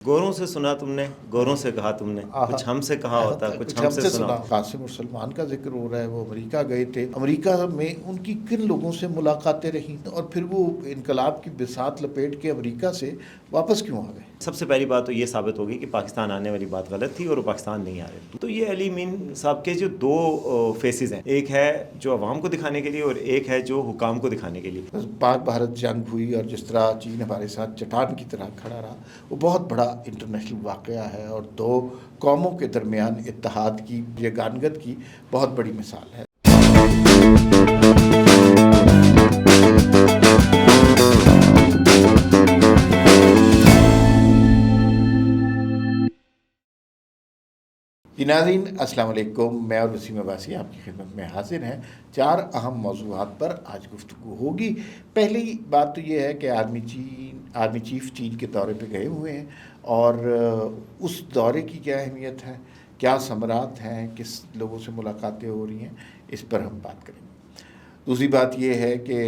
گوروں سے سنا تم نے، گوروں سے کہا تم نے، کچھ ہم سے کہا ہوتا، کچھ ہم سے سنا۔ قاسم اور سلمان کا ذکر ہو رہا ہے، وہ امریکہ گئے تھے۔ امریکہ میں ان کی کن لوگوں سے ملاقاتیں رہیں اور پھر وہ انقلاب کی بساط لپیٹ کے امریکہ سے واپس کیوں آ گئے؟ سب سے پہلی بات تو یہ ثابت ہوگی کہ پاکستان آنے والی بات غلط تھی اور وہ پاکستان نہیں آ رہے۔ تو یہ علی مین صاحب کے جو دو فیسز ہیں، ایک ہے جو عوام کو دکھانے کے لیے اور ایک ہے جو حکام کو دکھانے کے لیے۔ پاک بھارت جنگ ہوئی اور جس طرح چین ہمارے ساتھ چٹان کی طرح کھڑا رہا، وہ بہت بڑا انٹرنیشنل واقعہ ہے اور دو قوموں کے درمیان اتحاد کی، یگانگت کی بہت بڑی مثال ہے۔ جی ناظرین، السلام علیکم۔ میں اور وسیم عباسی آپ کی خدمت میں حاضر ہیں۔ 4 اہم موضوعات پر آج گفتگو ہوگی۔ پہلی بات تو یہ ہے کہ آرمی چیف چین کے دورے پہ گئے ہوئے ہیں اور اس دورے کی کیا اہمیت ہے، کیا ثمرات ہیں، کس لوگوں سے ملاقاتیں ہو رہی ہیں، اس پر ہم بات کریں گے۔ دوسری بات یہ ہے کہ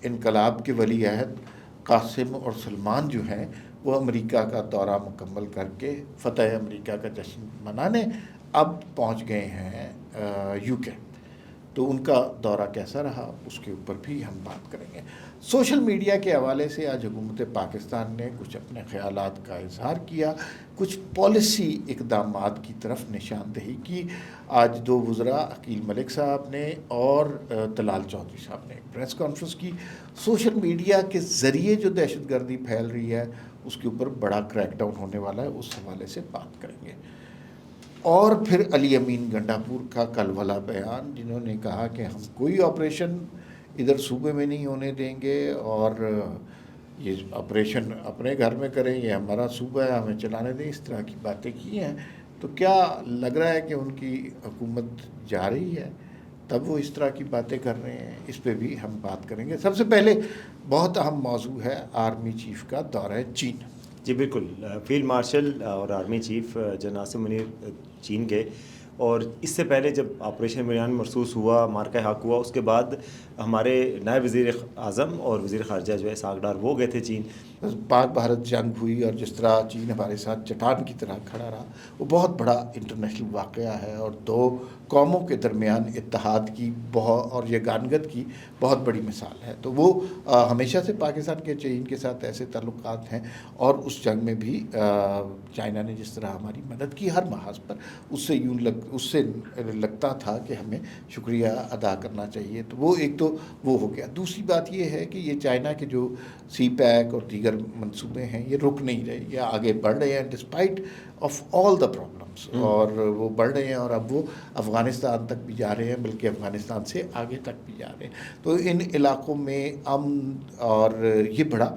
انقلاب کے ولی عہد قاسم اور سلمان جو ہیں وہ امریکہ کا دورہ مکمل کر کے فتح امریکہ کا جشن منانے اب پہنچ گئے ہیں یو کے۔ تو ان کا دورہ کیسا رہا اس کے اوپر بھی ہم بات کریں گے۔ سوشل میڈیا کے حوالے سے آج حکومت پاکستان نے کچھ اپنے خیالات کا اظہار کیا، کچھ پالیسی اقدامات کی طرف نشاندہی کی۔ آج 2 وزراء عقیل ملک صاحب نے اور طلال چودھری صاحب نے ایک پریس کانفرنس کی۔ سوشل میڈیا کے ذریعے جو دہشت گردی پھیل رہی ہے اس کے اوپر بڑا کریک ڈاؤن ہونے والا ہے، اس حوالے سے بات کریں گے۔ اور پھر علی امین گنڈا پور کا کل والا بیان، جنہوں نے کہا کہ ہم کوئی آپریشن ادھر صوبے میں نہیں ہونے دیں گے اور یہ آپریشن اپنے گھر میں کریں، یہ ہمارا صوبہ ہے، ہمیں چلانے دیں، اس طرح کی باتیں کی ہیں۔ تو کیا لگ رہا ہے کہ ان کی حکومت جا رہی ہے تب وہ اس طرح کی باتیں کر رہے ہیں؟ اس پہ بھی ہم بات کریں گے۔ سب سے پہلے بہت اہم موضوع ہے آرمی چیف کا دورہ چین۔ جی بالکل، فیلڈ مارشل اور army chief general Asim Munir چین گئے، اور اس سے پہلے جب آپریشن بریان مرسوس ہوا، مارکہ حق ہوا، اس کے بعد ہمارے نائب وزیر اعظم اور وزیر خارجہ جو ہے اسحاق ڈار، وہ گئے تھے چین۔ پاک بھارت جنگ ہوئی اور جس طرح چین ہمارے ساتھ چٹان کی طرح کھڑا رہا، وہ بہت بڑا انٹرنیشنل واقعہ ہے اور دو قوموں کے درمیان اتحاد کی اور یگانگت کی بہت بڑی مثال ہے۔ تو وہ ہمیشہ سے پاکستان کے چین کے ساتھ ایسے تعلقات ہیں، اور اس جنگ میں بھی چائنا نے جس طرح ہماری مدد کی ہر محاذ پر، اس سے لگتا تھا کہ ہمیں شکریہ ادا کرنا چاہیے۔ تو وہ ایک تو وہ ہو گیا۔ دوسری بات یہ ہے کہ یہ چائنا کے جو سی پیک اور دیگر منصوبے ہیں یہ رک نہیں رہے، یہ آگے بڑھ رہے ہیں despite of all the problems, اور وہ بڑھ رہے ہیں اور اب وہ افغانستان تک بھی جا رہے ہیں، بلکہ افغانستان سے آگے تک بھی جا رہے ہیں۔ تو ان علاقوں میں امن اور یہ بڑا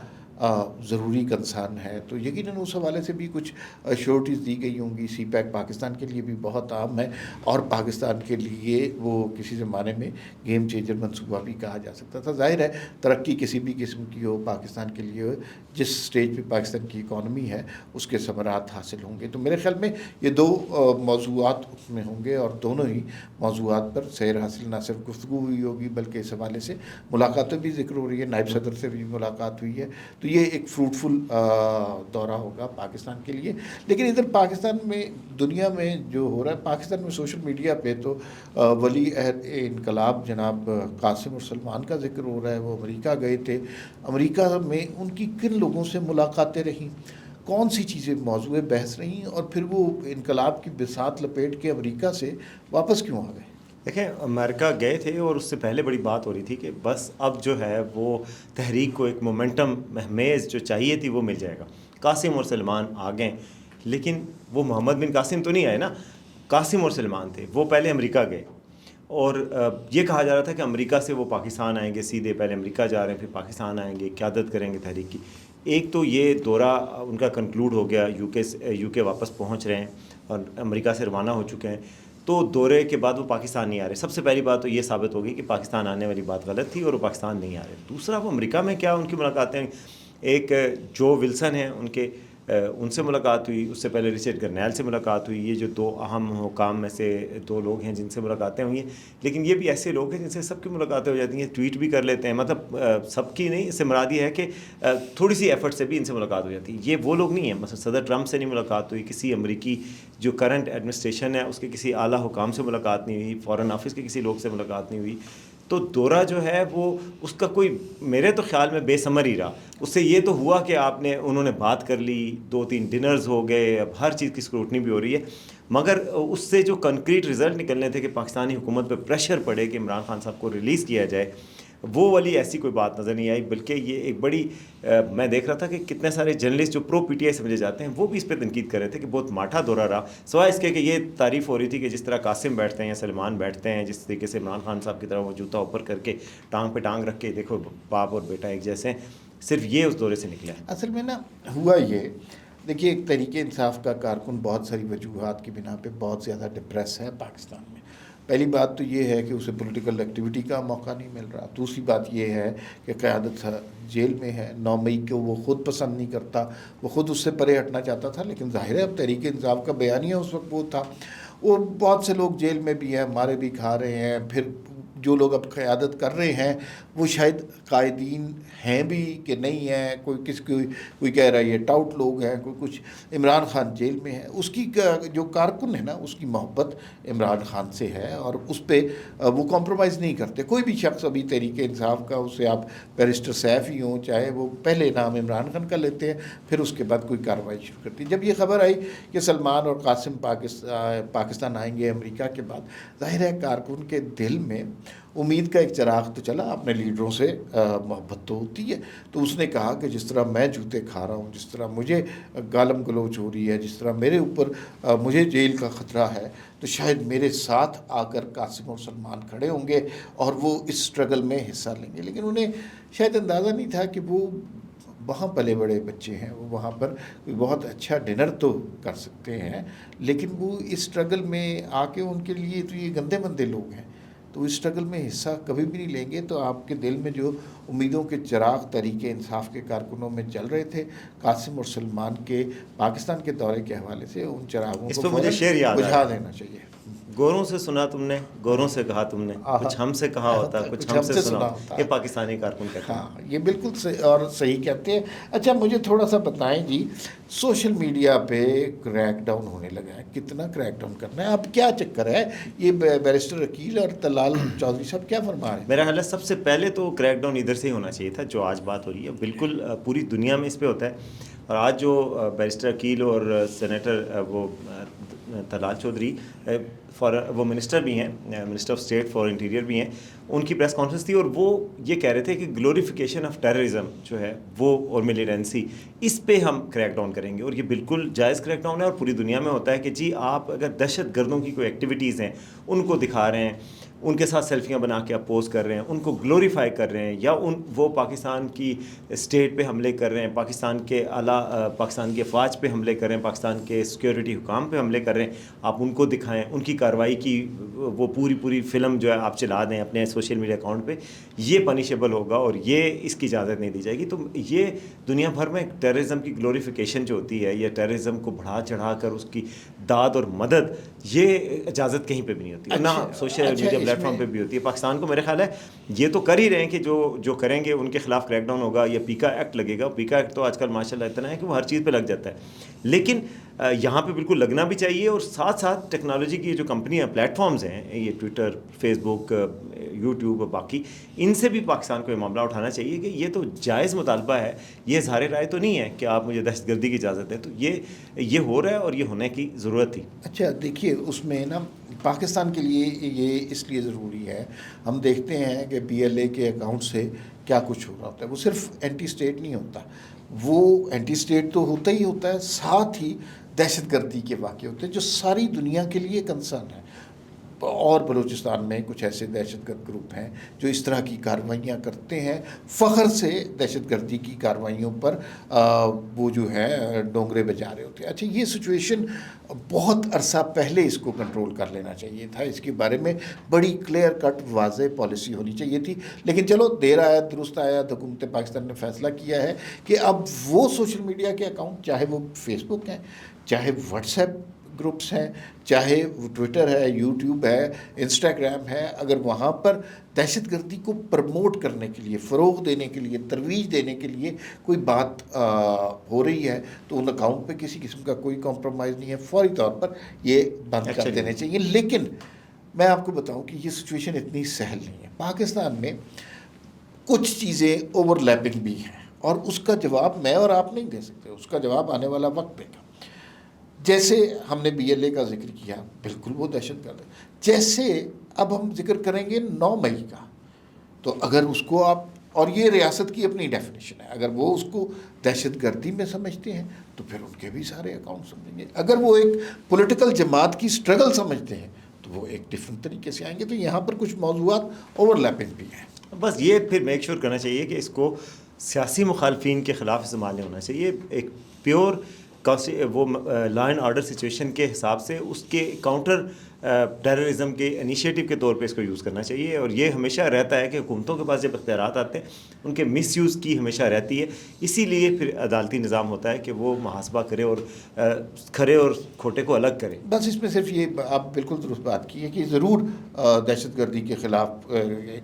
ضروری کنسرن ہے۔ تو یقیناً اس حوالے سے بھی کچھ ایشورٹیز دی گئی ہوں گی۔ سی پیک پاکستان کے لیے بھی بہت اہم ہے اور پاکستان کے لیے وہ کسی زمانے میں گیم چینجر منصوبہ بھی کہا جا سکتا تھا۔ ظاہر ہے ترقی کسی بھی قسم کی ہو پاکستان کے لیے، جس سٹیج پہ پاکستان کی اکانومی ہے اس کے ثمرات حاصل ہوں گے۔ تو میرے خیال میں یہ 2 موضوعات اس میں ہوں گے، اور دونوں ہی موضوعات پر سیر حاصل نہ صرف گفتگو ہوئی ہوگی بلکہ اس حوالے سے ملاقاتیں بھی ذکر ہو رہی ہے، نائب صدر سے بھی ملاقات ہوئی ہے۔ تو یہ ایک فروٹفل دورہ ہوگا پاکستان کے لیے۔ لیکن ادھر پاکستان میں، دنیا میں جو ہو رہا ہے، پاکستان میں سوشل میڈیا پہ تو ولی عہد انقلاب جناب قاسم اور سلمان کا ذکر ہو رہا ہے، وہ امریکہ گئے تھے۔ امریکہ میں ان کی کن لوگوں سے ملاقاتیں رہیں، کون سی چیزیں موضوع بحث رہیں، اور پھر وہ انقلاب کی بساط لپیٹ کے امریکہ سے واپس کیوں آ گئے؟ دیکھیں، امریکہ گئے تھے اور اس سے پہلے بڑی بات ہو رہی تھی کہ بس اب جو ہے وہ تحریک کو ایک مومنٹم مہمیز جو چاہیے تھی وہ مل جائے گا۔ قاسم اور سلمان آ گئے، لیکن وہ محمد بن قاسم تو نہیں آئے نا، قاسم اور سلمان تھے، وہ پہلے امریکہ گئے، اور یہ کہا جا رہا تھا کہ امریکہ سے وہ پاکستان آئیں گے، سیدھے پہلے امریکہ جا رہے ہیں پھر پاکستان آئیں گے، قیادت کریں گے تحریک کی۔ ایک تو یہ دورہ ان کا کنکلوڈ ہو گیا، یو کے واپس پہنچ رہے ہیں اور امریکہ سے روانہ ہو چکے ہیں، تو دورے کے بعد وہ پاکستان نہیں آ رہے۔ سب سے پہلی بات تو یہ ثابت ہوگی کہ پاکستان آنے والی بات غلط تھی اور وہ پاکستان نہیں آ رہے۔ دوسرا، وہ امریکہ میں کیا ان کی ملاقاتیں، ایک جو ولسن ہیں ان کے ان سے ملاقات ہوئی. اس سے پہلے رچرڈ گرنیل سے ملاقات ہوئی. یہ جو 2 اہم حکام میں سے 2 لوگ ہیں جن سے ملاقاتیں ہوئی ہیں. لیکن یہ بھی ایسے لوگ ہیں جن سے سب کی ملاقاتیں ہو جاتی ہیں, ٹویٹ بھی کر لیتے ہیں, مطلب سب کی نہیں, اس سے مراد یہ ہے کہ تھوڑی سی ایفرٹ سے بھی ان سے ملاقات ہو جاتی ہے. یہ وہ لوگ نہیں ہیں. مثلا صدر ٹرمپ سے نہیں ملاقات ہوئی, کسی امریکی جو کرنٹ ایڈمنسٹریشن ہے اس کے کسی اعلیٰ حکام سے ملاقات نہیں ہوئی, فارن آفس کے کسی لوگ سے ملاقات نہیں ہوئی. تو دورہ جو ہے وہ اس کا کوئی میرے تو خیال میں بے ثمر ہی رہا. اس سے یہ تو ہوا کہ انہوں نے بات کر لی, 2-3 ڈنرز ہو گئے, اب ہر چیز کی اسکروٹنی بھی ہو رہی ہے, مگر اس سے جو کنکریٹ رزلٹ نکلنے تھے کہ پاکستانی حکومت پہ پریشر پڑے کہ عمران خان صاحب کو ریلیز کیا جائے, وہ والی ایسی کوئی بات نظر نہیں آئی. بلکہ یہ ایک بڑی میں دیکھ رہا تھا کہ کتنے سارے جرنلسٹ جو پرو پی ٹی آئی سمجھے جاتے ہیں وہ بھی اس پہ تنقید کر رہے تھے کہ بہت ماٹھا دورہ رہا, سوائے اس کے کہ یہ تعریف ہو رہی تھی کہ جس طرح قاسم بیٹھتے ہیں یا سلمان بیٹھتے ہیں, جس طریقے سے عمران خان صاحب کی طرح وہ جوتا اوپر کر کے ٹانگ پہ ٹانگ رکھ کے دیکھو باپ اور بیٹا ایک جیسے ہیں, صرف یہ اس دورے سے نکلا ہے. اصل میں نا ہوا یہ, دیکھیے ایک تحریک انصاف کا کارکن بہت ساری وجوہات کی بنا پہ بہت زیادہ ڈپریس ہے پاکستان میں. پہلی بات تو یہ ہے کہ اسے پولیٹیکل ایکٹیویٹی کا موقع نہیں مل رہا. دوسری بات یہ ہے کہ قیادت جیل میں ہے. 9 مئی کو وہ خود پسند نہیں کرتا, وہ خود اس سے پرے ہٹنا چاہتا تھا, لیکن ظاہر ہے اب تحریک انصاف کا بیانیہ اس وقت وہ تھا. اور بہت سے لوگ جیل میں بھی ہیں, مارے بھی کھا رہے ہیں. پھر جو لوگ اب قیادت کر رہے ہیں وہ شاید قائدین ہیں بھی کہ نہیں ہیں, کوئی کہہ رہا ہے یہ ٹاؤٹ لوگ ہیں, کوئی کچھ. عمران خان جیل میں ہے, اس کی جو کارکن ہے نا اس کی محبت عمران خان سے ہے اور اس پہ وہ کمپرومائز نہیں کرتے. کوئی بھی شخص ابھی تحریک انصاف کا, اسے آپ بیرسٹر سیف ہی ہوں, چاہے وہ پہلے نام عمران خان کا لیتے ہیں, پھر اس کے بعد کوئی کارروائی شروع کرتی ہے. جب یہ خبر آئی کہ سلمان اور قاسم پاکستان آئیں گے امریکہ کے بعد, ظاہر ہے کارکن کے دل میں امید کا ایک چراغ تو چلا. اپنے لیڈروں سے محبت تو ہوتی ہے. تو اس نے کہا کہ جس طرح میں جوتے کھا رہا ہوں, جس طرح مجھے گالم گلوچ ہو رہی ہے, جس طرح میرے اوپر مجھے جیل کا خطرہ ہے, تو شاید میرے ساتھ آ کر قاسم اور سلمان کھڑے ہوں گے اور وہ اس اسٹرگل میں حصہ لیں گے. لیکن انہیں شاید اندازہ نہیں تھا کہ وہ وہاں پلے بڑے بچے ہیں, وہ وہاں پر کوئی بہت اچھا ڈنر تو کر سکتے ہیں, لیکن وہ اس اسٹرگل میں آ کے ان کے لیے تو یہ گندے مندے لوگ ہیں, تو اس اسٹرگل میں حصہ کبھی بھی نہیں لیں گے. تو آپ کے دل میں جو امیدوں کے چراغ تحریک انصاف کے کارکنوں میں جل رہے تھے قاسم اور سلمان کے پاکستان کے دورے کے حوالے سے, ان چراغوں کو بجھا دینا چاہیے. گوروں سے سنا تم نے, گوروں سے کہا تم نے, کچھ ہم سے کہا ہوتا, کچھ ہم سے سنا ہوتا. یہ پاکستانی کارکن کہتے ہیں. ہاں, یہ بالکل اور صحیح کہتے ہیں. اچھا مجھے تھوڑا سا بتائیں جی, سوشل میڈیا پہ کریک ڈاؤن ہونے لگا ہے, کتنا کریک ڈاؤن کرنا ہے, اب کیا چکر ہے یہ بیرسٹر عقیل اور طلال چودھری صاحب کیا فرما رہے ہیں؟ میرا خیال ہے سب سے پہلے تو کریک ڈاؤن ادھر سے ہی ہونا چاہیے تھا جو آج بات ہو رہی ہے. بالکل پوری دنیا میں اس پہ ہوتا ہے, اور آج جو بیرسٹر عقیل اور سینیٹر وہ طلال چودھری وہ منسٹر بھی ہیں, minister of state for interior بھی ہیں, ان کی پریس کانفرنس تھی اور وہ یہ کہہ رہے تھے کہ گلوریفیکیشن آف ٹیررزم جو ہے وہ اور ملیٹنسی, اس پہ ہم کریک ڈاؤن کریں گے. اور یہ بالکل جائز کریک ڈاؤن ہے اور پوری دنیا میں ہوتا ہے کہ جی آپ اگر دہشت گردوں کی کوئی ایکٹیویٹیز ہیں ان کو دکھا رہے ہیں, ان کے ساتھ سیلفیاں بنا کے آپ پوسٹ کر رہے ہیں, ان کو گلوریفائی کر رہے ہیں, یا وہ پاکستان کی اسٹیٹ پہ حملے کر رہے ہیں, پاکستان کے پاکستان کی افواج پہ حملے کر رہے ہیں, پاکستان کے سیکیورٹی حکام پہ حملے کر رہے ہیں, آپ ان کو دکھائیں, ان کی کارروائی کی وہ پوری فلم جو ہے آپ چلا دیں اپنے سوشل میڈیا اکاؤنٹ پہ, یہ پنیشیبل ہوگا اور یہ اس کی اجازت نہیں دی جائے گی. تو یہ دنیا بھر میں ٹیررزم کی گلوریفیکیشن جو ہوتی ہے یا ٹیررزم کو بڑھا چڑھا کر اس کی داد اور مدد, یہ اجازت کہیں پہ بھی نہیں ہوتی, نہ سوشل میڈیا پلیٹ فارم پہ بھی ہوتی ہے. پاکستان کو میرے خیال ہے یہ تو کر ہی رہے ہیں کہ جو کریں گے ان کے خلاف کریک ڈاؤن ہوگا, یا پیکا ایکٹ لگے گا. پیکا ایکٹ تو آج کل ماشاء اللہ اتنا ہے کہ وہ ہر چیز پہ لگ جاتا ہے, لیکن یہاں پہ بالکل لگنا بھی چاہیے. اور ساتھ ساتھ ٹیکنالوجی کی جو کمپنیاں پلیٹ فارمز ہیں, یہ ٹویٹر, فیس بک, یوٹیوب اور باقی, ان سے بھی پاکستان کو یہ معاملہ اٹھانا چاہیے کہ یہ تو جائز مطالبہ ہے, یہ اظہار رائے تو نہیں ہے کہ آپ مجھے دہشت گردی کی اجازت ہے. تو یہ ہو رہا ہے اور یہ ہونے کی ضرورت تھی. اچھا دیکھیے, اس میں نا پاکستان کے لیے یہ اس لیے ضروری ہے, ہم دیکھتے ہیں کہ PLA کے اکاؤنٹ سے کیا کچھ ہو رہا ہوتا ہے. وہ صرف اینٹی اسٹیٹ نہیں ہوتا, وہ اینٹی اسٹیٹ تو ہوتا ہی ہوتا ہے, ساتھ ہی دہشت گردی کے واقع ہوتے ہیں جو ساری دنیا کے لیے کنسرن ہے. اور بلوچستان میں کچھ ایسے دہشت گرد گروپ ہیں جو اس طرح کی کارروائیاں کرتے ہیں، فخر سے دہشت گردی کی کارروائیوں پر وہ جو ہے ڈونگرے بجا رہے ہوتے ہیں۔ اچھا، یہ سچویشن بہت عرصہ پہلے اس کو کنٹرول کر لینا چاہیے تھا، اس کے بارے میں بڑی کلیئر کٹ واضح پالیسی ہونی چاہیے تھی، لیکن چلو دیر آیا درست آیا، حکومت پاکستان نے فیصلہ کیا ہے کہ اب وہ سوشل میڈیا کے اکاؤنٹ، چاہے وہ فیس بک ہیں، چاہے واٹس ایپ گروپس ہیں، چاہے وہ ٹویٹر ہے، یوٹیوب ہے، انسٹاگرام ہے، اگر وہاں پر دہشت گردی کو پروموٹ کرنے کے لیے، فروغ دینے کے لیے، ترویج دینے کے لیے کوئی بات ہو رہی ہے تو ان اکاؤنٹ پہ کسی قسم کا کوئی کمپرومائز نہیں ہے، فوری طور پر یہ بند کر دینے چاہیے۔ لیکن میں آپ کو بتاؤں کہ یہ سچویشن اتنی سہل نہیں ہے۔ پاکستان میں کچھ چیزیں اوور لیپنگ بھی ہیں اور اس کا جواب میں اور آپ نہیں دے سکتے، اس کا جواب آنے والا وقت دے گا۔ جیسے ہم نے بی ایل اے کا ذکر کیا، بالکل وہ دہشت گرد ہے۔ جیسے اب ہم ذکر کریں گے 9 مئی کا، تو اگر اس کو آپ، اور یہ ریاست کی اپنی ڈیفینیشن ہے، اگر وہ اس کو دہشت گردی میں سمجھتے ہیں تو پھر ان کے بھی سارے اکاؤنٹ سمجھیں گے۔ اگر وہ ایک پولیٹیکل جماعت کی سٹرگل سمجھتے ہیں تو وہ ایک ڈفرینٹ طریقے سے آئیں گے۔ تو یہاں پر کچھ موضوعات اوور لیپنگ بھی ہیں۔ بس یہ پھر میک شور کرنا چاہیے کہ اس کو سیاسی مخالفین کے خلاف استعمال نہیں ہونا چاہیے، ایک پیور وہ لا اینڈ آرڈر سچویشن کے حساب سے اس کے کاؤنٹر ٹیررزم کے انیشیٹو کے طور پہ اس کو یوز کرنا چاہیے۔ اور یہ ہمیشہ رہتا ہے کہ حکومتوں کے پاس جب اختیارات آتے ہیں ان کے مس یوز کی ہمیشہ رہتی ہے، اسی لیے پھر عدالتی نظام ہوتا ہے کہ وہ محاسبہ کرے اور کھرے اور کھوٹے کو الگ کرے۔ بس اس میں صرف یہ آپ بالکل درست بات کی ہے کہ ضرور دہشت گردی کے خلاف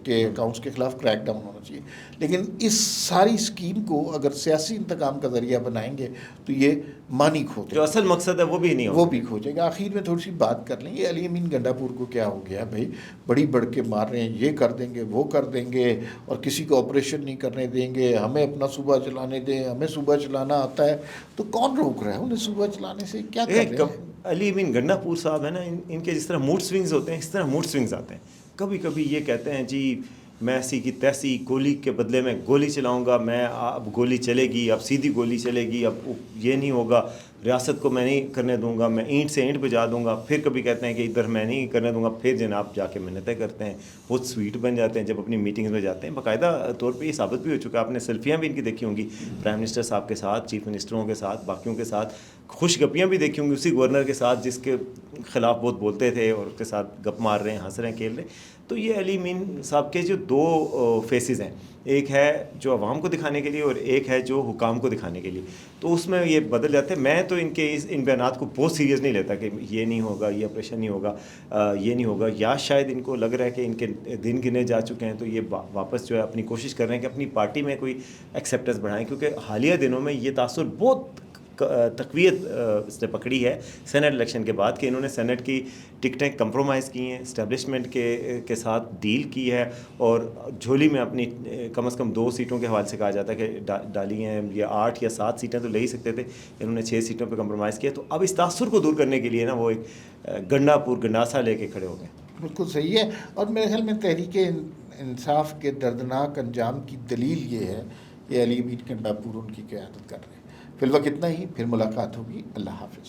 کے اکاؤنٹس کے خلاف کریک ڈاؤن ہونا چاہیے، لیکن اس ساری اسکیم کو اگر سیاسی انتقام کا ذریعہ بنائیں گے تو یہ معنی کھوتے جو اصل مقصد ہے وہ بھی نہیں ہوگا، وہ بھی کھو جائے گا۔ آخر میں تھوڑی سی بات کر لیں، یہ علی امین گنڈا پور کو کیا ہو گیا بھائی؟ بڑی بڑھ کے مار رہے ہیں، یہ کر دیں گے، وہ کر دیں گے، اور کسی کو آپریشن نہیں کرنے دیں گے، ہمیں اپنا صوبہ چلانے دیں، ہمیں صوبہ چلانا آتا ہے، تو کون روک رہا ہے انہیں صوبہ چلانے سے؟ کیا کر رہے ہیں؟ علی امین گنڈا پور صاحب ہے نا، ان کے جس طرح موڈ سوئنگز ہوتے ہیں اس طرح موڈ سوئنگز آتے ہیں۔ کبھی کبھی یہ کہتے ہیں جی میں ایسی کی تیسی گولی کے بدلے میں گولی چلاؤں گا، میں اب گولی چلے گی، اب سیدھی گولی چلے گی، اب یہ نہیں ہوگا، ریاست کو میں نہیں کرنے دوں گا، میں اینٹ سے اینٹ بجا دوں گا۔ پھر کبھی کہتے ہیں کہ ادھر میں نہیں کرنے دوں گا، پھر جناب جا کے منتیں کرتے ہیں، بہت سویٹ بن جاتے ہیں جب اپنی میٹنگز میں جاتے ہیں۔ باقاعدہ طور پہ یہ ثابت بھی ہو چکا ہے، آپ نے سیلفیاں بھی ان کی دیکھی ہوں گی پرائم منسٹر صاحب کے ساتھ، چیف منسٹروں کے ساتھ، باقیوں کے ساتھ، خوش گپیاں بھی دیکھی ہوں گی اسی گورنر کے ساتھ جس کے خلاف بہت بولتے تھے اور اس کے ساتھ گپ مار رہے ہیں، ہنس رہے ہیں، کھیل رہے ہیں۔ تو یہ علی امین صاحب کے جو دو فیسز ہیں، ایک ہے جو عوام کو دکھانے کے لیے اور ایک ہے جو حکام کو دکھانے کے لیے، تو اس میں یہ بدل جاتے ہیں۔ میں تو ان بیانات کو بہت سیریس نہیں لیتا کہ یہ نہیں ہوگا، یہ آپریشن نہیں ہوگا، یہ نہیں ہوگا، یا شاید ان کو لگ رہا ہے کہ ان کے دن گنے جا چکے ہیں تو یہ واپس جو ہے اپنی کوشش کر رہے ہیں کہ اپنی پارٹی میں کوئی ایکسیپٹنس بڑھائیں، کیونکہ حالیہ دنوں میں یہ تاثر بہت تقویت اس نے پکڑی ہے سینٹ الیکشن کے بعد کہ انہوں نے سینٹ کی ٹکٹیں کمپرومائز کی ہیں، اسٹیبلشمنٹ کے ساتھ ڈیل کی ہے، اور جھولی میں اپنی کم از کم 2 سیٹوں کے حوالے سے کہا جاتا ہے کہ ڈالی ہیں، یا 8 یا 7 سیٹیں تو لے ہی سکتے تھے، انہوں نے 6 سیٹوں پہ کمپرومائز کیا۔ تو اب اس تاثر کو دور کرنے کے لیے نا وہ ایک گنڈا پور گنڈاسا لے کے کھڑے ہو گئے۔ بالکل صحیح ہے، اور میرے خیال میں تحریک انصاف کے دردناک انجام کی دلیل یہ ہے کہ علی امین گنڈا پور ان کی قیادت کر رہے ہیں۔ فی الوقت اتنا ہی، پھر ملاقات ہوگی۔ اللہ حافظ۔